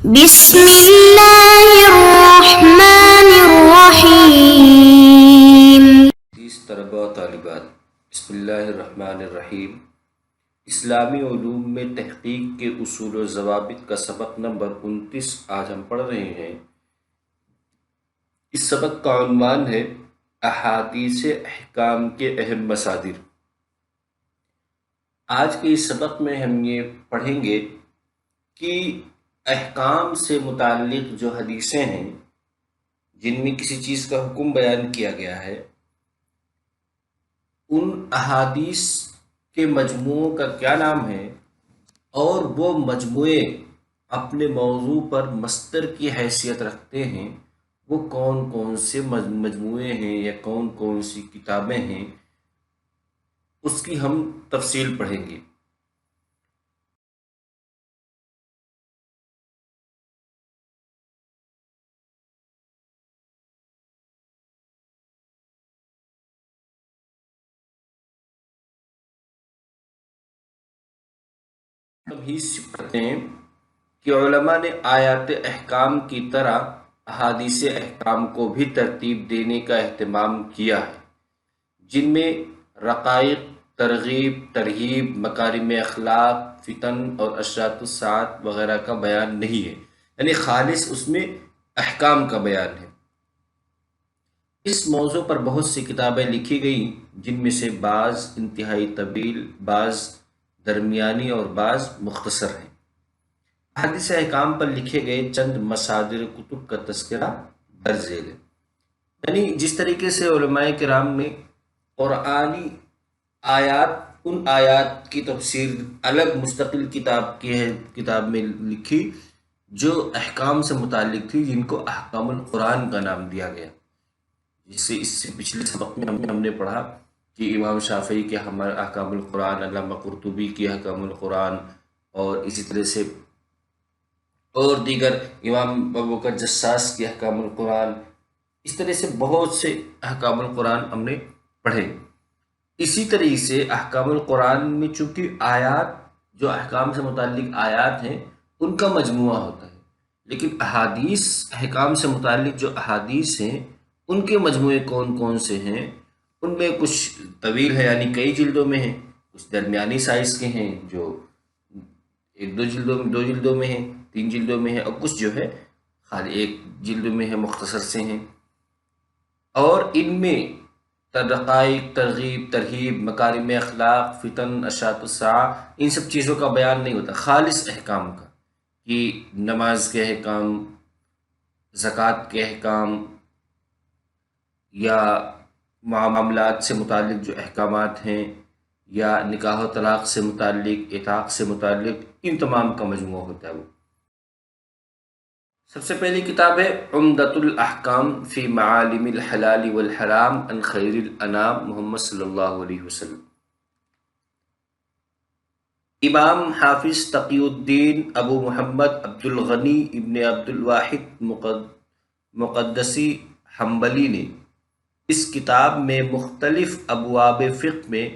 بسم اللہ الرحمن الرحیم۔ طلباء و طالبات، بسم اللہ الرحمن الرحیم۔ اسلامی علوم میں تحقیق کے اصول و ضوابط کا سبق نمبر 29 آج ہم پڑھ رہے ہیں۔ اس سبق کا عنوان ہے احادیث احکام کے اہم مصادر۔ آج کے اس سبق میں ہم یہ پڑھیں گے کہ احکام سے متعلق جو حدیثیں ہیں جن میں کسی چیز کا حکم بیان کیا گیا ہے، ان احادیث کے مجموعوں کا کیا نام ہے، اور وہ مجموعے اپنے موضوع پر مصدر کی حیثیت رکھتے ہیں، وہ کون کون سے مجموعے ہیں یا کون کون سی کتابیں ہیں، اس کی ہم تفصیل پڑھیں گے۔ ہی پڑھتے ہیں کہ علماء نے آیات احکام کی طرح احادیث احکام کو بھی ترتیب دینے کا اہتمام کیا ہے، جن میں رقائق، ترغیب، ترہیب، مکارم اخلاق، فتن اور اشراط الساعت وغیرہ کا بیان نہیں ہے، یعنی خالص اس میں احکام کا بیان ہے۔ اس موضوع پر بہت سی کتابیں لکھی گئیں، جن میں سے بعض انتہائی طویل، بعض درمیانی اور بعض مختصر ہیں۔ احادیث احکام پر لکھے گئے چند مصادر کتب کا تذکرہ درج ذیل ہے۔ یعنی جس طریقے سے علماء کرام نے قرآنی آیات، ان آیات کی تفسیر الگ مستقل کتاب میں لکھی جو احکام سے متعلق تھی، جن کو احکام القرآن کا نام دیا گیا۔ اس سے پچھلے سبق میں ہم نے پڑھا کہ امام شافعی کے احکام القرآن، علامہ قرطبی کی احکام القرآن، اور اسی طرح سے اور دیگر امام ابوبکر جساس کی احکام القرآن، اس طرح سے بہت سے احکام القرآن ہم نے پڑھے۔ اسی طریقے سے احکام القرآن میں چونکہ آیات، جو احکام سے متعلق آیات ہیں، ان کا مجموعہ ہوتا ہے، لیکن احادیث، احکام سے متعلق جو احادیث ہیں، ان کے مجموعے کون کون سے ہیں، ان میں کچھ طویل ہے، یعنی کئی جلدوں میں ہیں، کچھ درمیانی سائز کے ہیں جو دو جلدوں میں ہیں، 3 جلدوں میں ہیں، اور کچھ جو ہے خالی 1 جلد میں ہے، مختصر سے ہیں۔ اور ان میں رقائق، ترغیب، ترہیب، مکارم اخلاق، فتن، اشراط الساعہ، ان سب چیزوں کا بیان نہیں ہوتا، خالص احکام کا، کہ نماز کے احکام، زکوٰۃ کے احکام، یا معاملات سے متعلق جو احکامات ہیں، یا نکاح و طلاق سے متعلق، عتاق سے متعلق، ان تمام کا مجموعہ ہوتا ہے وہ۔ سب سے پہلی کتاب ہے عمدۃ الاحکام فی معالم الحلال والحرام عن خیر الانام محمد صلی اللہ علیہ وسلم۔ امام حافظ تقی الدین ابو محمد عبد الغنی ابن عبد الواحد مقدسی حنبلی نے اس کتاب میں مختلف ابواب فقہ میں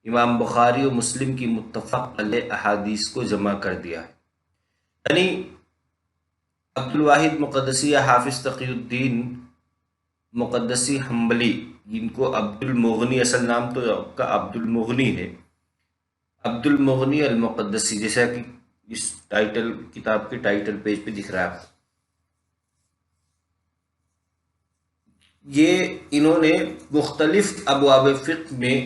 امام بخاری و مسلم کی متفق علیہ احادیث کو جمع کر دیا ہے۔ یعنی عبد الواحد مقدسی یا حافظ تقی الدین مقدسی حنبلی، جن کو عبد المغنی، اصل نام تو آپ کا عبد المغنی ہے، عبد المغنی المقدسی، جیسا کہ اس کتاب کے ٹائٹل پیج پہ دکھ رہا ہے۔ یہ انہوں نے مختلف ابواب فقہ میں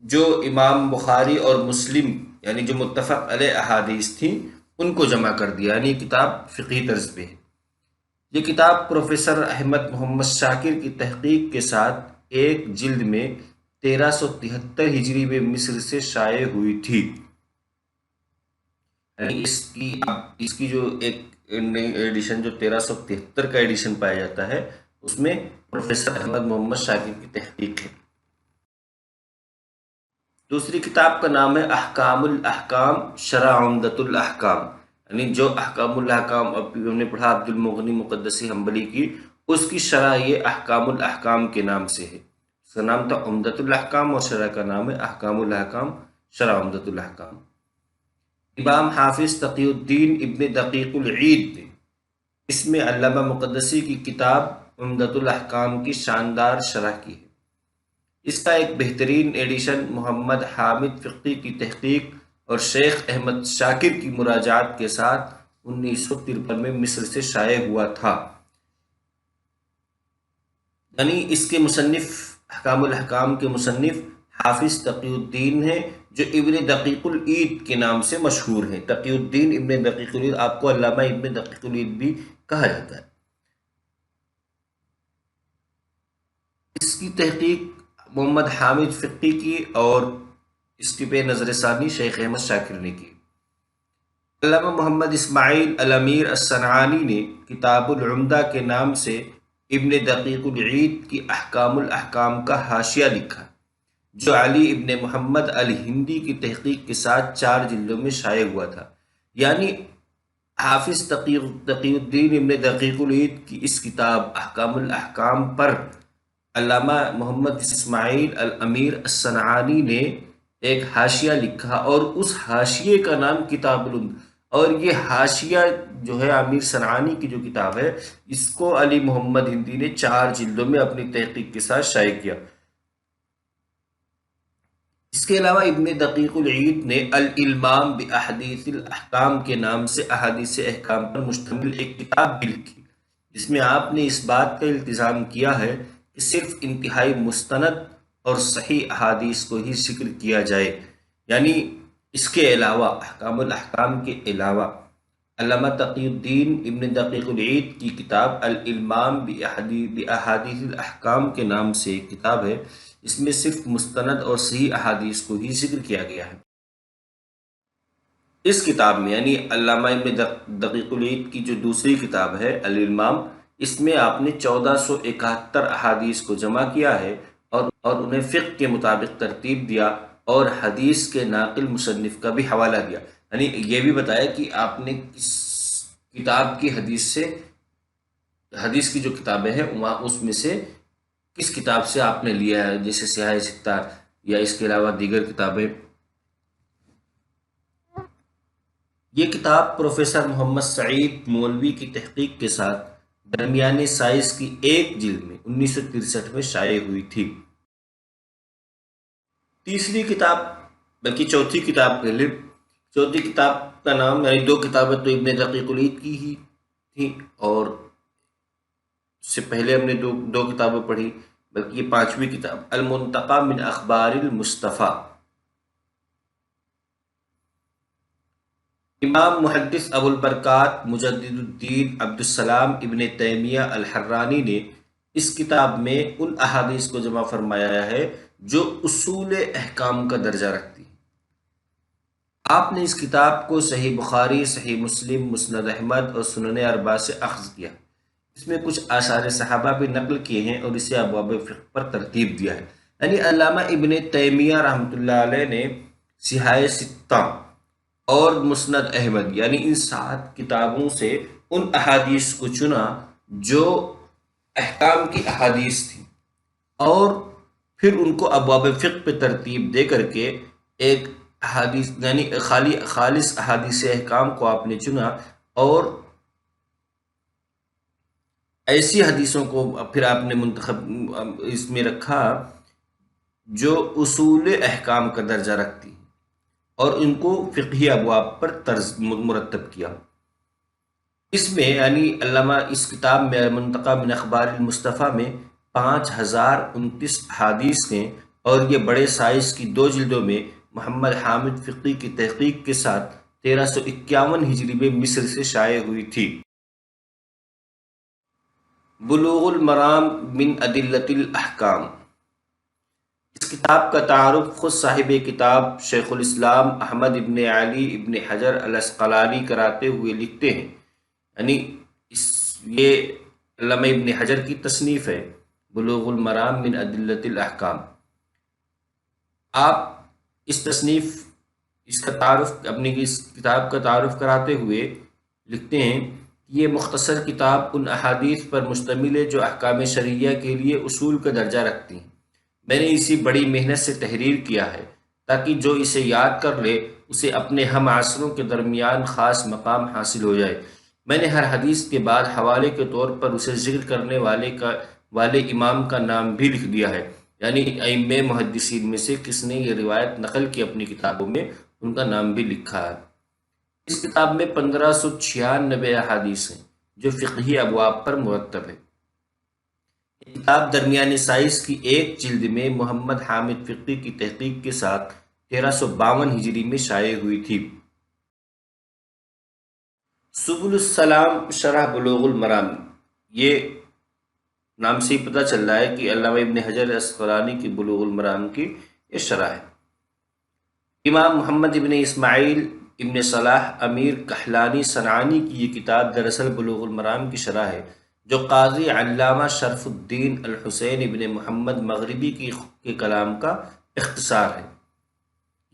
جو امام بخاری اور مسلم، یعنی جو متفق علیہ احادیث تھیں، ان کو جمع کر دیا، یعنی کتاب فقہی طرز پہ ہے۔ یہ کتاب پروفیسر احمد محمد شاکر کی تحقیق کے ساتھ ایک جلد میں 1373 ہجری میں مصر سے شائع ہوئی تھی۔ اس کی جو ایک ایڈیشن، جو 1373 کا ایڈیشن پایا جاتا ہے، اس میں پروفیسر احمد محمد شاکر کی تحقیق ہے۔ دوسری کتاب کا نام ہے احکام الاحکام شرح عمدۃ الاحکام، یعنی جو احکام الاحکام ہم نے پڑھا عبد المغنی مقدسی حنبلی کی، اس کی شرح یہ احکام الاحکام کے نام سے ہے۔ اس کا نام تھا عمدۃ الاحکام اور شرح کا نام ہے احکام الاحکام شرح عمدۃ الاحکام۔ امام حافظ تقی الدین ابن دقیق العید نے اس میں علامہ مقدسی کی کتاب عمدۃ الاحکام کی شاندار شرح کی ہے۔ اس کا ایک بہترین ایڈیشن محمد حامد فقی کی تحقیق اور شیخ احمد شاکر کی مراجعات کے ساتھ 1953 میں مصر سے شائع ہوا تھا۔ یعنی اس کے مصنف، احکام الاحکام کے مصنف حافظ تقی الدین ہیں، جو ابن دقیق العید کے نام سے مشہور ہیں۔ تقی الدین ابن دقیق العید، آپ کو علامہ ابن دقیق العید بھی کہا جاتا ہے۔ اس کی تحقیق محمد حامد فقی کی اور اس کی پہ نظر ثانی شیخ احمد شاکر نے کی۔ علامہ محمد اسماعیل الامیر الصنعانی نے کتاب العمدہ کے نام سے ابن دقیق العید کی احکام الاحکام کا حاشیہ لکھا، جو علی ابن محمد الہندی کی تحقیق کے ساتھ 4 جلدوں میں شائع ہوا تھا۔ یعنی حافظ تقی الدین ابن دقیق العید کی اس کتاب احکام الاحکام پر علامہ محمد اسماعیل الامیر الصنعانی نے ایک حاشیہ لکھا، اور اس حاشیے کا نام کتاب العمدہ، اور یہ حاشیہ جو ہے امیر صنعانی کی جو کتاب ہے، اس کو علی محمد ہندی نے 4 جلدوں میں اپنی تحقیق کے ساتھ شائع کیا۔ اس کے علاوہ ابن دقیق العید نے الالمام باحادیث الاحکام کے نام سے احادیث احکام پر مشتمل ایک کتاب بھی لکھی، جس میں آپ نے اس بات کا التزام کیا ہے کہ صرف انتہائی مستند اور صحیح احادیث کو ہی ذکر کیا جائے۔ یعنی اس کے علاوہ، احکام الاحکام کے علاوہ، علامہ تقی الدین ابن دقیق العید کی کتاب الالمام باحادیث الاحکام کے نام سے ایک کتاب ہے، اس میں صرف مستند اور صحیح احادیث کو ہی ذکر کیا گیا ہے۔ اس کتاب میں، یعنی علامہ ابن دقیق العید کی جو دوسری کتاب ہے الالمام، اس میں آپ نے 1471 احادیث کو جمع کیا ہے اور انہیں فقہ کے مطابق ترتیب دیا، اور حدیث کے ناقل مصنف کا بھی حوالہ دیا۔ یعنی یہ بھی بتایا کہ آپ نے کس کتاب کی حدیث کی جو کتابیں ہیں وہاں اس میں سے کس کتاب سے آپ نے لیا ہے، جیسے سیاہ ستار یا اس کے علاوہ دیگر کتابیں۔ یہ کتاب پروفیسر محمد سعید مولوی کی تحقیق کے ساتھ درمیانے سائز کی ایک جلد میں 1963 میں شائع ہوئی تھی۔ تیسری کتاب، بلکہ چوتھی کتاب کے لیے، چوتھی کتاب کا نام، یعنی 2 کتابیں تو ابن دقیق العید کی ہی تھیں، اور اس سے پہلے ہم نے دو کتابیں پڑھی، بلکہ یہ 5ویں کتاب المنتقى من اخبار المصطفیٰ۔ امام محدث ابو البرکات مجدد الدین عبدالسلام ابن تیمیہ الحرانی نے اس کتاب میں ان احادیث کو جمع فرمایا ہے جو اصول احکام کا درجہ رکھتی ہیں۔ آپ نے اس کتاب کو صحیح بخاری، صحیح مسلم، مسند احمد اور سنن اربعہ سے اخذ کیا۔ اس میں کچھ آثار صحابہ بھی نقل کیے ہیں اور اسے ابواب فقہ پر ترتیب دیا ہے۔ یعنی علامہ ابن تیمیہ رحمۃ اللہ علیہ نے صحاح ستہ اور مسند احمد، یعنی ان 7 کتابوں سے ان احادیث کو چنا جو احکام کی احادیث تھیں، اور پھر ان کو ابواب فقہ پہ ترتیب دے کر کے ایک احادیث، یعنی خالص احادیث احکام کو آپ نے چنا، اور ایسی حدیثوں کو پھر آپ نے منتخب اس میں رکھا جو اصول احکام کا درجہ رکھتی ہیں، اور ان کو فقہی ابواب پر مرتب کیا۔ اس میں، یعنی علامہ اس کتاب میں المنتقى من اخبار المصطفیٰ میں 5029 احادیث ہیں، اور یہ بڑے سائز کی 2 جلدوں میں محمد حامد فقی کی تحقیق کے ساتھ 1351 ہجری میں مصر سے شائع ہوئی تھی۔ بلوغ المرام من ادلۃ الاحکام، اس کتاب کا تعارف خود صاحب کتاب شیخ الاسلام احمد ابن علی ابن حجر العسقلانی کراتے ہوئے لکھتے ہیں، یعنی یہ علامہ ابن حجر کی تصنیف ہے بلوغ المرام من ادلۃ الاحکام۔ آپ اس تصنیف، اس کا تعارف، اپنی اس کتاب کا تعارف کراتے ہوئے لکھتے ہیں کہ یہ مختصر کتاب ان احادیث پر مشتمل ہے جو احکام شرعیہ کے لیے اصول کا درجہ رکھتی ہیں۔ میں نے اسی بڑی محنت سے تحریر کیا ہے تاکہ جو اسے یاد کر لے اسے اپنے ہم عصروں کے درمیان خاص مقام حاصل ہو جائے۔ میں نے ہر حدیث کے بعد حوالے کے طور پر اسے ذکر کرنے والے امام کا نام بھی لکھ دیا ہے، یعنی ائمہ محدثین میں سے کس نے یہ روایت نقل کی اپنی کتابوں میں، ان کا نام بھی لکھا ہے۔ اس کتاب میں 1596 احادیث ہیں جو فقہی ابواب پر مرتب ہے۔ یہ کتاب درمیانی سائز کی ایک جلد میں محمد حامد فقی کی تحقیق کے ساتھ 1352 ہجری میں شائع ہوئی تھی۔ سبل السلام شرح بلوغ المرام، یہ نام سے ہی پتہ چل رہا ہے کہ علامہ ابن حجر اسقلانی کی بلوغ المرام کی یہ شرح ہے۔ امام محمد ابن اسماعیل ابن صلاح امیر کحلانی صنعانی کی یہ کتاب دراصل بلوغ المرام کی شرح ہے، جو قاضی علامہ شرف الدین الحسین ابن محمد مغربی کے کلام کا اختصار ہے۔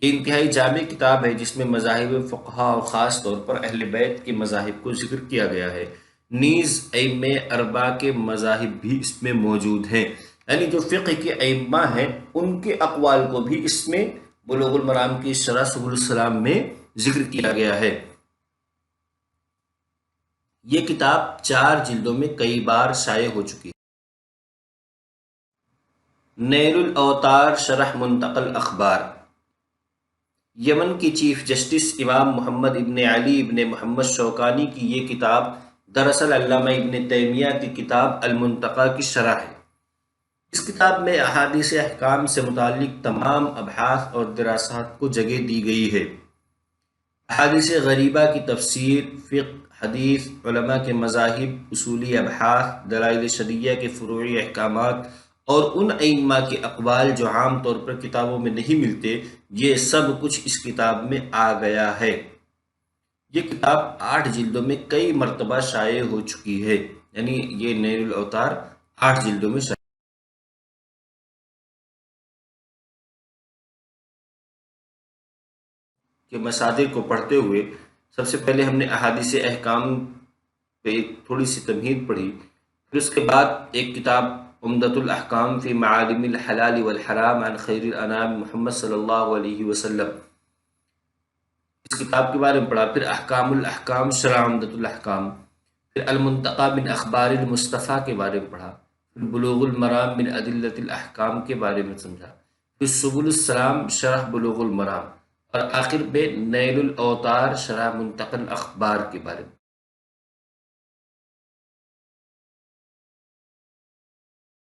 یہ انتہائی جامع کتاب ہے جس میں مذاہب فقہا اور خاص طور پر اہل بیت کے مذاہب کو ذکر کیا گیا ہے، نیز ائمہ اربعہ کے مذاہب بھی اس میں موجود ہیں، یعنی جو فقہ کے ائمہ ہیں ان کے اقوال کو بھی اس میں بلوغ المرام کی شرح سبل السلام میں ذکر کیا گیا ہے۔ یہ کتاب 4 جلدوں میں کئی بار شائع ہو چکی ہے۔ نیل الاوطار شرح منتقى الاخبار، یمن کی چیف جسٹس امام محمد ابن علی ابن محمد شوکانی کی یہ کتاب دراصل علامہ ابن تیمیہ کی کتاب المنتقى کی شرح ہے۔ اس کتاب میں احادیث احکام سے متعلق تمام ابحاث اور دراسات کو جگہ دی گئی ہے۔ احادیث غریبہ کی تفسیر، فقہ، حدیث، علماء کے مذاہب، اصولی ابحاث، دلائل شرعیہ کے فروعی احکامات اور ان ائمہ کے اقوال جو عام طور پر کتابوں میں نہیں ملتے، یہ سب کچھ اس کتاب میں آ گیا ہے۔ یہ کتاب 8 جلدوں میں کئی مرتبہ شائع ہو چکی ہے، یعنی یہ نیل الاوطار 8 جلدوں میں شائع کے مصادر کو پڑھتے ہوئے سب سے پہلے ہم نے احادیث احکام پہ ایک تھوڑی سی تمہید پڑھی، پھر اس کے بعد ایک کتاب عمدۃ الاحکام فی معالم الحلال والحرام عن خیر الانام محمد صلی اللہ علیہ وسلم، اس کتاب کے بارے میں پڑھا، پھر احکام الاحکام شرح عمدۃ الاحکام، پھر المنتقى من اخبار المصطفیٰ کے بارے میں پڑھا، پھر بلوغ المرام من ادلۃ الاحکام کے بارے میں سمجھا، پھر سبل السلام شرح بلوغ المرام، اور آخر میں نیل الاوطار شرح منتقى الاخبار کے بارے میں۔